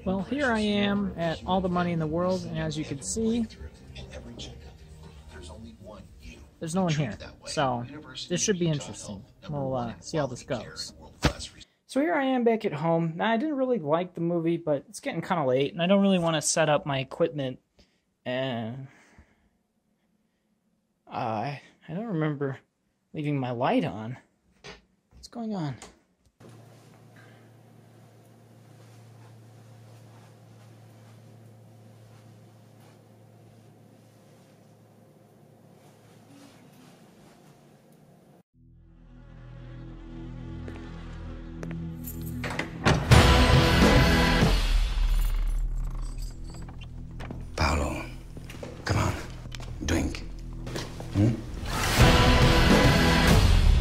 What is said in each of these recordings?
Well, here I am at All the Money in the World, and as you can see, there's no one here. So this should be interesting. We'll see how this goes. So here I am back at home. Now, I didn't really like the movie, but it's getting kind of late, and I don't really want to set up my equipment. And I don't remember leaving my light on. What's going on? Come on, drink.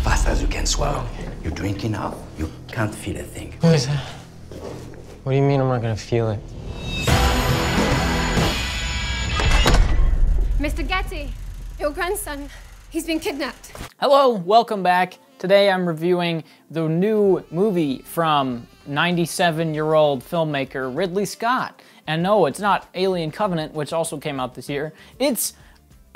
Fast as you can swallow. You drink enough, you can't feel a thing. What is that? What do you mean I'm not gonna feel it? Mr. Getty, your grandson, he's been kidnapped. Hello, welcome back. Today I'm reviewing the new movie from 97-year-old filmmaker Ridley Scott. And no, it's not Alien Covenant, which also came out this year. It's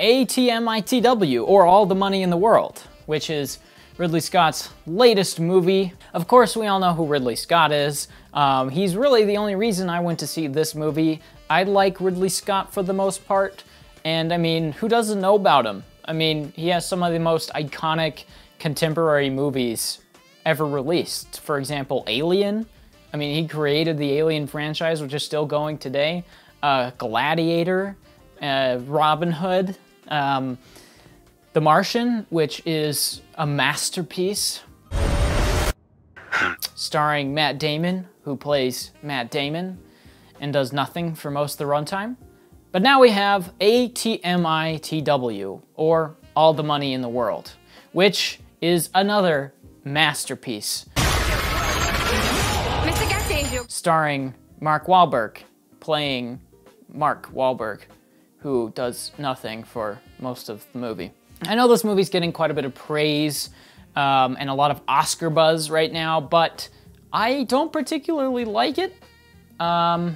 ATMITW, or All the Money in the World, which is Ridley Scott's latest movie. Of course, we all know who Ridley Scott is. He's really the only reason I went to see this movie. I like Ridley Scott for the most part, and I mean, who doesn't know about him? I mean, he has some of the most iconic contemporary movies ever released. For example, Alien. I mean, he created the Alien franchise, which is still going today. Gladiator, Robin Hood, The Martian, which is a masterpiece, starring Matt Damon, who plays Matt Damon and does nothing for most of the runtime. But now we have ATMITW, or All the Money in the World, which is another masterpiece. Mr. Getty! Starring Mark Wahlberg, playing Mark Wahlberg, who does nothing for most of the movie. I know this movie's getting quite a bit of praise and a lot of Oscar buzz right now, but I don't particularly like it. I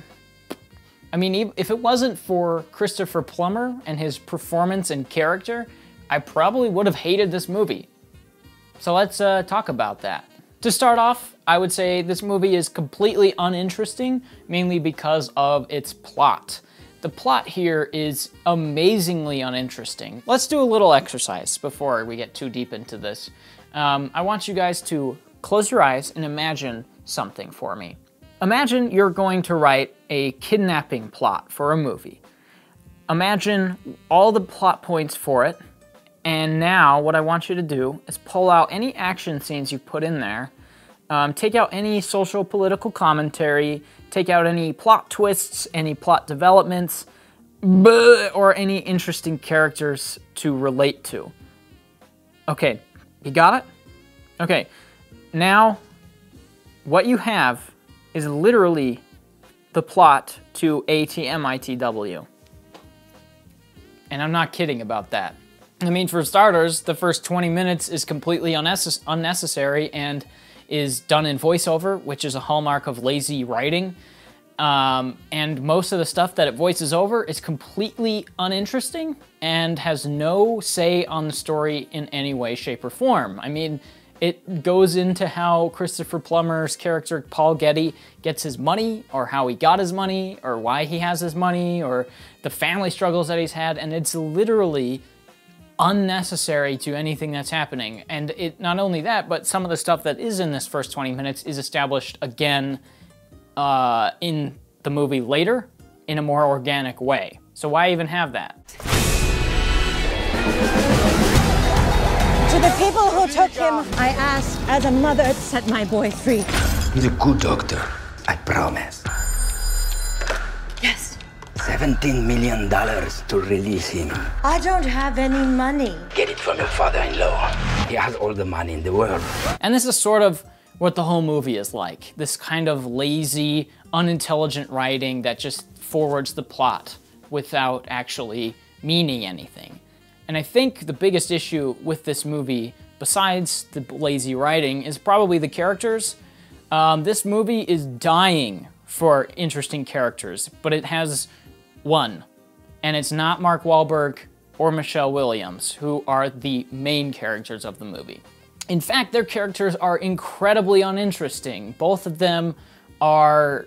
mean, if it wasn't for Christopher Plummer and his performance and character, I probably would have hated this movie. So let's talk about that. To start off, I would say this movie is completely uninteresting, mainly because of its plot. The plot here is amazingly uninteresting. Let's do a little exercise before we get too deep into this. I want you guys to close your eyes and imagine something for me. Imagine you're going to write a kidnapping plot for a movie. Imagine all the plot points for it, and now what I want you to do is pull out any action scenes you put in there, take out any social political commentary, take out any plot twists, any plot developments, or any interesting characters to relate to. Okay, you got it? Okay, now what you have is literally the plot to ATMITW. And I'm not kidding about that. I mean, for starters, the first 20 minutes is completely unnecessary and is done in voiceover, which is a hallmark of lazy writing. And most of the stuff that it voices over is completely uninteresting and has no say on the story in any way, shape, or form. I mean, it goes into how Christopher Plummer's character, Paul Getty, gets his money, or how he got his money, or why he has his money, or the family struggles that he's had, and it's literally unnecessary to anything that's happening. And it not only that, but some of the stuff that is in this first 20 minutes is established again in the movie later in a more organic way. So why even have that? To the people who took him, I ask as a mother to set my boy free. He's a good doctor, I promise. Yes. $17 million to release him. I don't have any money. Get it from your father-in-law. He has all the money in the world. And this is sort of what the whole movie is like. This kind of lazy, unintelligent writing that just forwards the plot without actually meaning anything. And I think the biggest issue with this movie, besides the lazy writing, is probably the characters. This movie is dying for interesting characters, but it has one. And it's not Mark Wahlberg or Michelle Williams, who are the main characters of the movie. In fact, their characters are incredibly uninteresting. Both of them are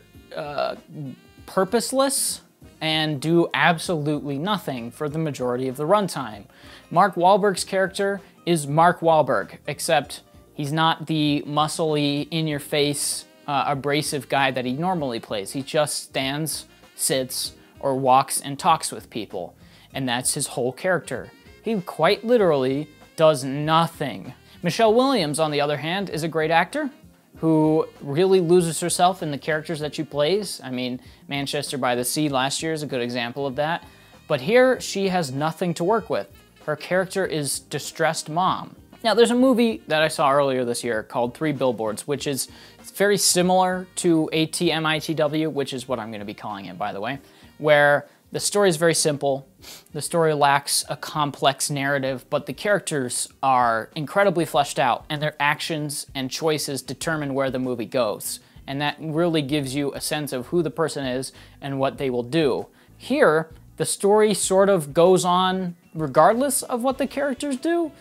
purposeless and do absolutely nothing for the majority of the runtime. Mark Wahlberg's character is Mark Wahlberg, except he's not the muscly, in-your-face, abrasive guy that he normally plays. He just stands, sits, or walks and talks with people, and that's his whole character. He quite literally does nothing. Michelle Williams, on the other hand, is a great actor who really loses herself in the characters that she plays. I mean, Manchester by the Sea last year is a good example of that. But here, she has nothing to work with. Her character is distressed mom. Now, there's a movie that I saw earlier this year called 3 Billboards, which is very similar to ATMITW, which is what I'm going to be calling it, by the way, where the story is very simple. The story lacks a complex narrative, but the characters are incredibly fleshed out, and their actions and choices determine where the movie goes. And that really gives you a sense of who the person is and what they will do. Here, the story sort of goes on regardless of what the characters do,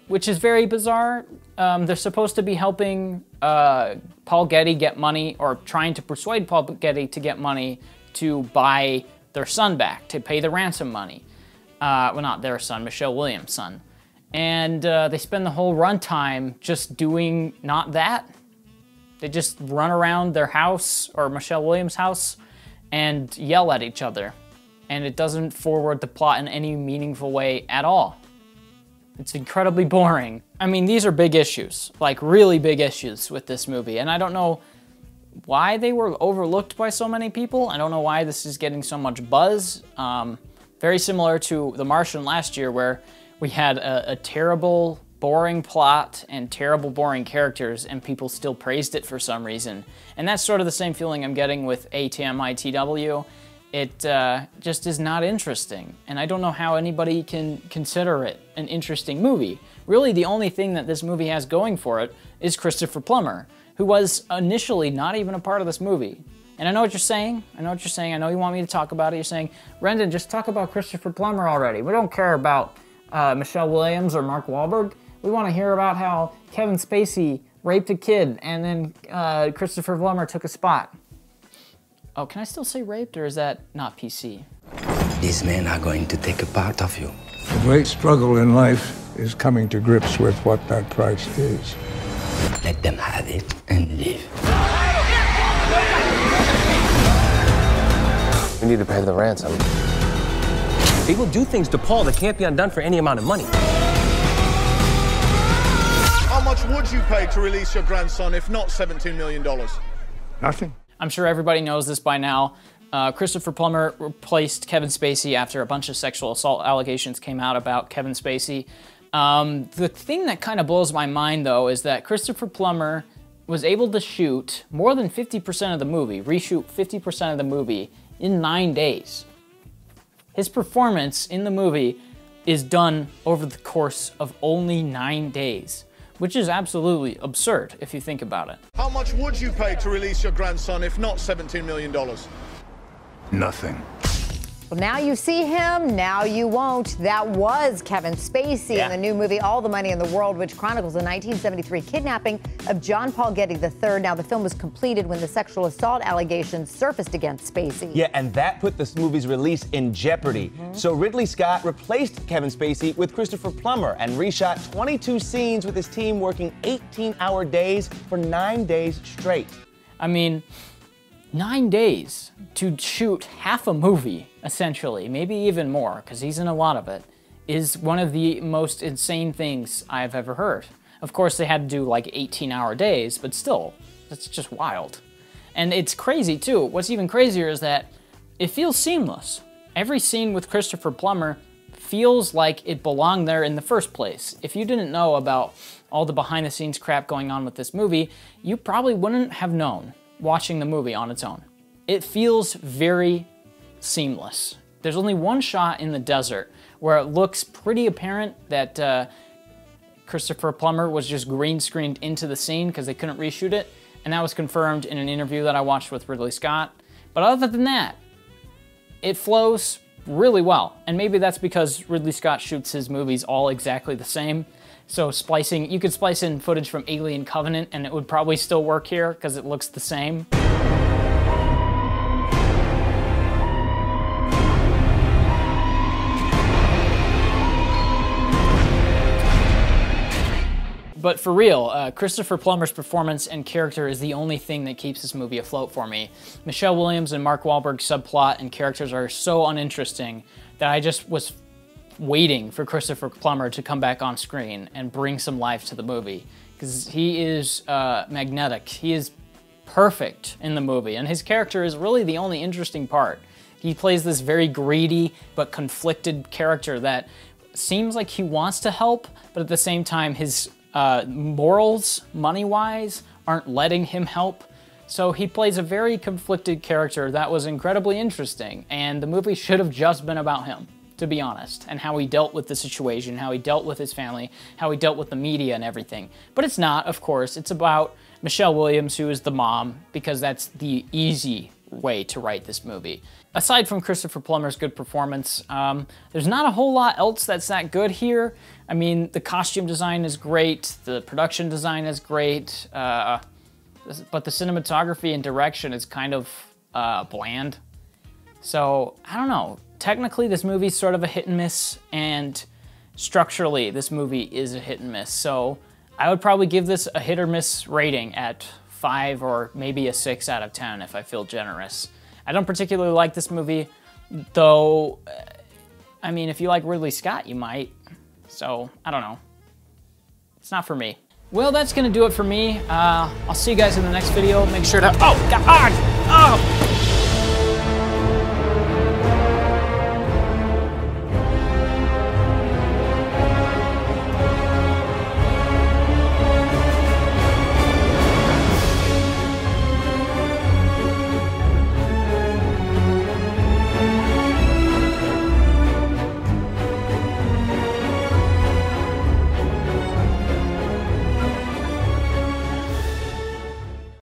which is very bizarre. They're supposed to be helping Paul Getty get money, or trying to persuade Paul Getty to get money to buy their son back, to pay the ransom money. Well, not their son, Michelle Williams' son. And they spend the whole runtime just doing not that. They just run around their house, or Michelle Williams' house, and yell at each other. And it doesn't forward the plot in any meaningful way at all. It's incredibly boring. I mean, these are big issues, like really big issues with this movie. And I don't know why they were overlooked by so many people. I don't know why this is getting so much buzz. Very similar to The Martian last year, where we had a terrible, boring plot and terrible, boring characters, and people still praised it for some reason. And that's sort of the same feeling I'm getting with ATMITW. It just is not interesting, and I don't know how anybody can consider it an interesting movie. Really, the only thing that this movie has going for it is Christopher Plummer, who was initially not even a part of this movie. And I know what you're saying. I know what you're saying. I know you want me to talk about it. You're saying, Rendan, just talk about Christopher Plummer already. We don't care about Michelle Williams or Mark Wahlberg. We want to hear about how Kevin Spacey raped a kid and then Christopher Plummer took a spot. Oh, can I still say raped, or is that not PC? These men are going to take a part of you. The great struggle in life is coming to grips with what that price is. Let them have it and live. We need to pay the ransom. People do things to Paul that can't be undone for any amount of money. How much would you pay to release your grandson if not $17 million? Nothing. I'm sure everybody knows this by now. Christopher Plummer replaced Kevin Spacey after a bunch of sexual assault allegations came out about Kevin Spacey. The thing that kind of blows my mind, though, is that Christopher Plummer was able to shoot more than 50% of the movie, reshoot 50% of the movie in 9 days. His performance in the movie is done over the course of only 9 days, which is absolutely absurd if you think about it. How much would you pay to release your grandson if not $17 million? Nothing. Well, now you see him, now you won't. That was Kevin Spacey in the new movie All the Money in the World, which chronicles the 1973 kidnapping of John Paul Getty III. Now, the film was completed when the sexual assault allegations surfaced against Spacey. Yeah, and that put this movie's release in jeopardy. So Ridley Scott replaced Kevin Spacey with Christopher Plummer and reshot 22 scenes with his team working 18-hour days for 9 days straight. I mean, 9 days to shoot half a movie, essentially, maybe even more, because he's in a lot of it, is one of the most insane things I've ever heard. Of course, they had to do like 18-hour days, but still, that's just wild. And it's crazy, too. What's even crazier is that it feels seamless. Every scene with Christopher Plummer feels like it belonged there in the first place. If you didn't know about all the behind-the-scenes crap going on with this movie, you probably wouldn't have known watching the movie on its own. It feels very seamless. There's only one shot in the desert where it looks pretty apparent that Christopher Plummer was just green screened into the scene because they couldn't reshoot it. and that was confirmed in an interview that I watched with Ridley Scott. But other than that, it flows really well. And maybe that's because Ridley Scott shoots his movies all exactly the same. So splicing, you could splice in footage from Alien Covenant and it would probably still work here because it looks the same. But for real, Christopher Plummer's performance and character is the only thing that keeps this movie afloat for me. Michelle Williams and Mark Wahlberg's subplot and characters are so uninteresting that I just was waiting for Christopher Plummer to come back on screen and bring some life to the movie. Because he is magnetic. He is perfect in the movie, and his character is really the only interesting part. He plays this very greedy but conflicted character that seems like he wants to help, but at the same time his morals, money-wise, aren't letting him help. So he plays a very conflicted character that was incredibly interesting, and the movie should have just been about him, to be honest, and how he dealt with the situation, how he dealt with his family, how he dealt with the media and everything. But it's not, of course. It's about Michelle Williams, who is the mom, because that's the easy way to write this movie. Aside from Christopher Plummer's good performance, there's not a whole lot else that's that good here. I mean, the costume design is great, the production design is great, but the cinematography and direction is kind of bland. So, I don't know. Technically, this movie's sort of a hit and miss, and structurally, this movie is a hit and miss. So, I would probably give this a hit or miss rating at 5 or maybe a 6 out of 10 if I feel generous. I don't particularly like this movie, though, I mean, if you like Ridley Scott, you might. So, I don't know. It's not for me. Well, that's gonna do it for me. I'll see you guys in the next video. Make sure to, oh, God!